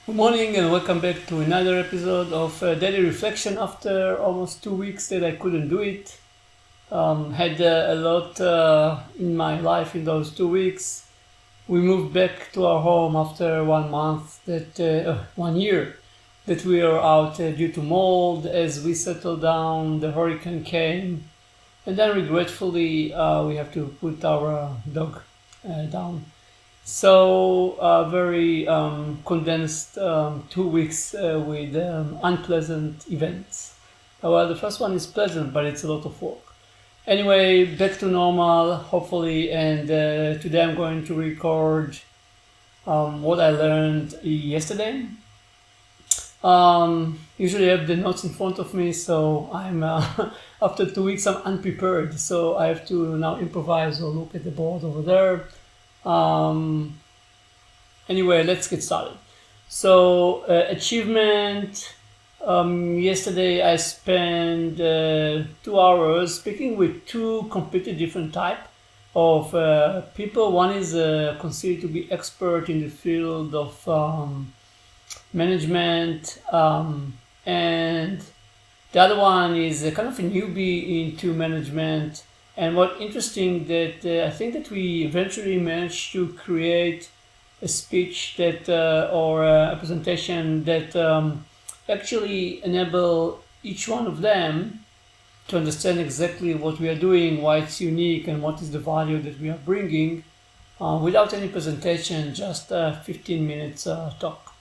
Good morning and welcome back to another episode of Daily Reflection after almost 2 weeks that I couldn't do it. Had a lot in my life in those 2 weeks. We moved back to our home after 1 month, 1 year that we are out due to mold. As we settled down, the hurricane came, and then regretfully we have to put our dog down. So very condensed 2 weeks with unpleasant events. Well, the first one is pleasant, but it's a lot of work. Anyway, back to normal, hopefully, and today I'm going to record what I learned yesterday. Usually I have the notes in front of me, so I'm after 2 weeks I'm unprepared, so I have to now improvise or look at the board over there. Anyway, let's get started. So achievement. Yesterday I spent 2 hours speaking with two completely different type of people. One is considered to be expert in the field of management, and the other one is kind of a newbie into management. And what interesting that I think that we eventually managed to create a speech that or a presentation that actually enable each one of them to understand exactly what we are doing, why it's unique, and what is the value that we are bringing without any presentation, just 15 minutes talk.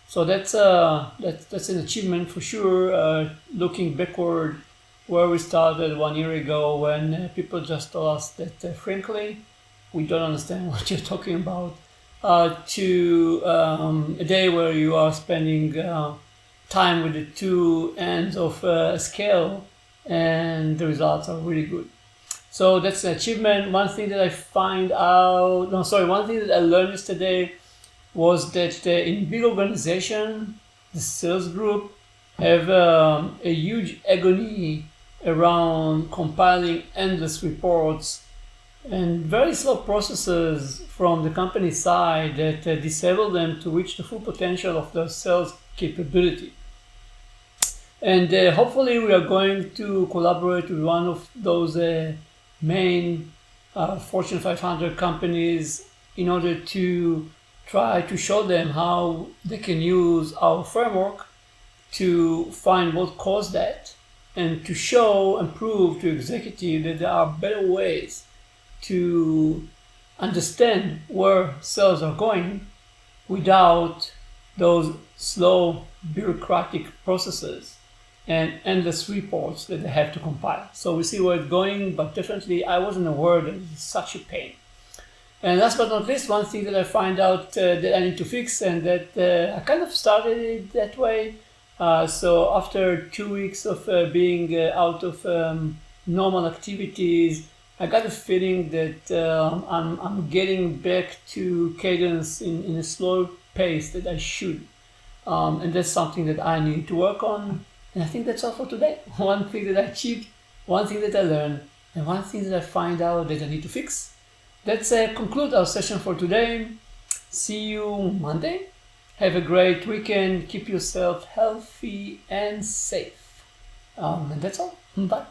So that's an achievement for sure. Looking backward, where we started 1 year ago, when people just told us that frankly we don't understand what you're talking about, to a day where you are spending time with the two ends of a scale, and the results are really good. So that's an achievement. One thing that one thing that I learned yesterday was that in big organization, the sales group have a huge agony around compiling endless reports and very slow processes from the company side that disable them to reach the full potential of their sales capability. And hopefully we are going to collaborate with one of those main Fortune 500 companies in order to try to show them how they can use our framework to find what caused that, and to show and prove to executives that there are better ways to understand where sales are going without those slow bureaucratic processes and endless reports that they have to compile. So we see where it's going, but definitely I wasn't aware that it's such a pain. And last but not least, one thing that I find out that I need to fix, and that I kind of started it that way. So after 2 weeks of being out of normal activities, I got a feeling that I'm getting back to cadence in a slow pace that I should. And that's something that I need to work on. And I think that's all for today. One thing that I achieved, one thing that I learned, and one thing that I find out that I need to fix. Let's conclude our session for today. See you Monday. Have a great weekend. Keep yourself healthy and safe. And that's all. Bye.